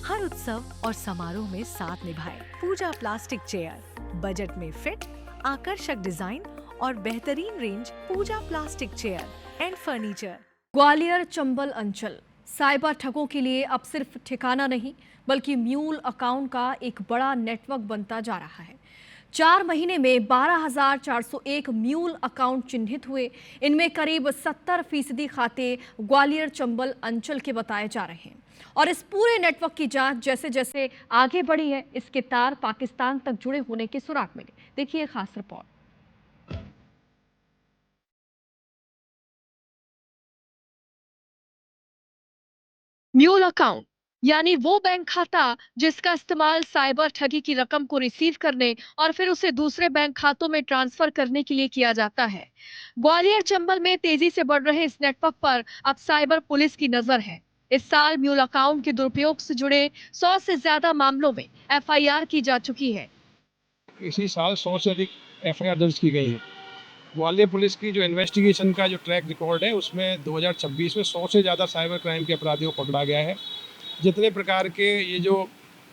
हर उत्सव और समारोह में साथ निभाए। पूजा प्लास्टिक चेयर, बजट में फिट, आकर्षक डिजाइन और बेहतरीन range. Pooja plastic chair and furniture. Gwalior Chambal अंचल साइबर ठगों के लिए अब सिर्फ ठिकाना नहीं बल्कि म्यूल अकाउंट का एक बड़ा नेटवर्क बनता जा रहा है। 4 महीने में 12,401 म्यूल अकाउंट चिन्हित हुए। इनमें करीब 70% खाते ग्वालियर चंबल अंचल के बताए जा रहे हैं। और इस पूरे नेटवर्क की जांच जैसे जैसे आगे बढ़ी है, इसके तार पाकिस्तान तक जुड़े होने के सुराग मिले। देखिए खास रिपोर्ट। म्यूल अकाउंट यानी वो बैंक खाता जिसका इस्तेमाल साइबर ठगी की रकम को रिसीव करने और फिर उसे दूसरे बैंक खातों में ट्रांसफर करने के लिए किया जाता है। ग्वालियर चंबल में तेजी से बढ़ रहे इस नेटवर्क पर अब साइबर पुलिस की नजर है। इस साल म्यूल अकाउंट के दुरुपयोग से जुड़े 100 से ज्यादा मामलों में FIR की जा चुकी है। इसी साल 100 से अधिक FIR दर्ज की गई है। ग्वालियर पुलिस की जो इन्वेस्टिगेशन का जो ट्रैक रिकॉर्ड है उसमें 2026 में 100 से ज़्यादा साइबर क्राइम के अपराधियों को पकड़ा गया है। जितने प्रकार के ये जो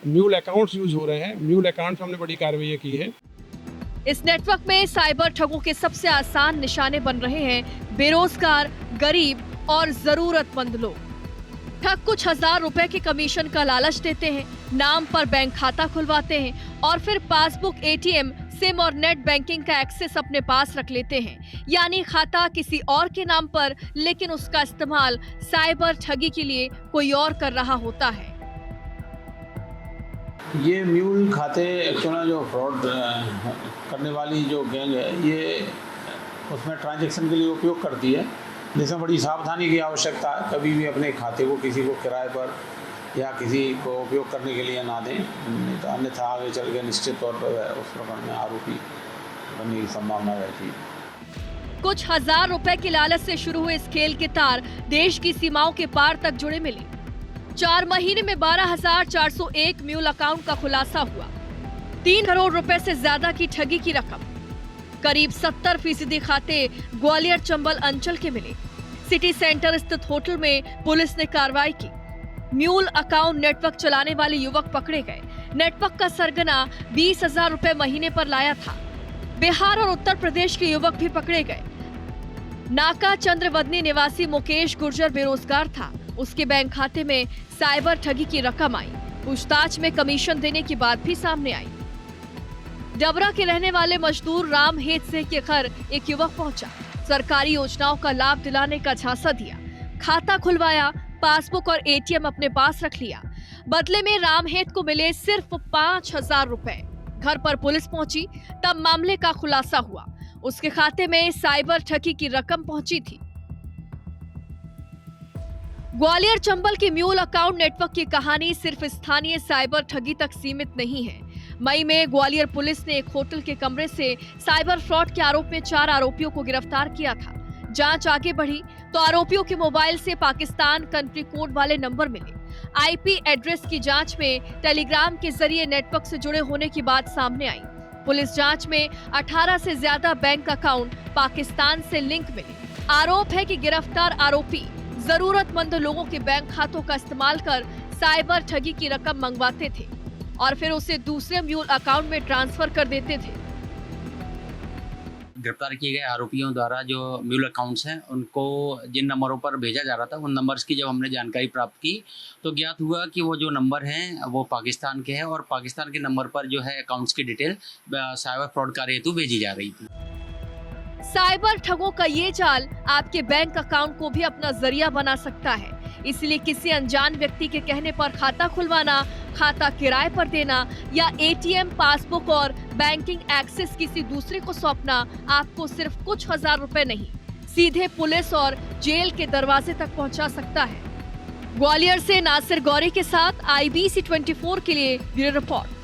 म्यूल अकाउंट्स यूज हो रहे हैं, म्यूल अकाउंट हमने बड़ी कार्रवाई की है। इस नेटवर्क में साइबर ठगों के सबसे आसान निशाने बन रहे हैं बेरोजगार, गरीब और जरूरतमंद लोग। ठग कुछ हजार रुपए के कमीशन का लालच देते हैं, नाम पर बैंक खाता खुलवाते हैं और फिर पासबुक, ATM, सिम और नेट बैंकिंग का एक्सेस अपने पास रख लेते हैं। यानी खाता किसी और के नाम पर, लेकिन उसका इस्तेमाल साइबर ठगी के लिए कोई और कर रहा होता है। ये म्यूल खाते एक्चुअली जो फ्रॉड करने वाली जो गैंग है, ये उसमें ट्रांजैक्शन के लिए उपयोग करती है, जिसमें बड़ी सावधानी की आवश्यकता है। कभी भी अपने खाते को किसी को किराए पर या किसी को उपयोग करने के लिए ना दें, नहीं तो अन्यथा आगे चल के निश्चित तौर पर उस प्रकरण में आरोपी बनने की संभावना रहती है। कुछ हजार रुपए की लालच से शुरू हुए इस खेल के तार देश की सीमाओं के पार तक जुड़े मिले। 4 महीने में 12,401 म्यूल अकाउंट का खुलासा हुआ। 3 करोड़ रुपए से ज्यादा की ठगी की रकम। करीब 70% खाते ग्वालियर चंबल अंचल के मिले। सिटी सेंटर स्थित होटल में पुलिस ने कार्रवाई की। म्यूल अकाउंट नेटवर्क चलाने वाले युवक पकड़े गए। नेटवर्क का सरगना 20,000 रुपए महीने पर लाया था। बिहार और उत्तर प्रदेश के युवक भी पकड़े गए। नाका चंद्रवदनी निवासी मुकेश गुर्जर बेरोजगार था। उसके बैंक खाते में साइबर ठगी की रकम आई। पूछताछ में कमीशन देने की बात भी सामने आई। डबरा के रहने वाले मजदूर रामहेत सिंह के घर एक युवक पहुंचा। सरकारी योजनाओं का लाभ दिलाने का झांसा दिया। खाता खुलवाया, पासबुक और ATM अपने पास रख लिया। बदले में रामहेत को मिले सिर्फ 5,000 रुपए। घर पर पुलिस पहुंची, तब मामले का खुलासा हुआ। उसके खाते में साइबर ठगी की रकम पहुंची थी। ग्वालियर चंबल की म्यूल अकाउंट नेटवर्क की कहानी सिर्फ स्थानीय साइबर ठगी तक सीमित नहीं है। मई में ग्वालियर पुलिस ने एक होटल के कमरे से साइबर फ्रॉड के आरोप में 4 आरोपियों को गिरफ्तार किया था। जांच आगे बढ़ी तो आरोपियों के मोबाइल से पाकिस्तान कंट्री कोड वाले नंबर मिले। IP एड्रेस की जांच में टेलीग्राम के जरिए नेटवर्क से जुड़े होने की बात सामने आई। पुलिस जांच में 18 से ज्यादा बैंक अकाउंट पाकिस्तान से लिंक मिले। आरोप है कि गिरफ्तार आरोपी जरूरतमंद लोगों के बैंक खातों का इस्तेमाल कर साइबर ठगी की रकम मंगवाते थे और फिर उसे दूसरे म्यूल अकाउंट में ट्रांसफर कर देते थे। गिरफ्तार किए गए आरोपियों द्वारा जो म्यूल अकाउंट्स हैं उनको जिन नंबरों पर भेजा जा रहा था, उन नंबर्स की जब हमने जानकारी प्राप्त की तो ज्ञात हुआ कि वो जो नंबर हैं वो पाकिस्तान के हैं और पाकिस्तान के नंबर पर जो है अकाउंट्स की डिटेल साइबर फ्रॉड कार्य हेतु भेजी जा रही थी। साइबर ठगों का ये जाल आपके बैंक अकाउंट को भी अपना जरिया बना सकता है। इसलिए किसी अनजान व्यक्ति के कहने पर खाता खुलवाना, खाता किराए पर देना या ATM, पासबुक और बैंकिंग एक्सेस किसी दूसरे को सौंपना आपको सिर्फ कुछ हजार रुपए नहीं, सीधे पुलिस और जेल के दरवाजे तक पहुंचा सकता है। ग्वालियर से नासिर गौरी के साथ IBC 24 के लिए ब्यूरो रिपोर्ट।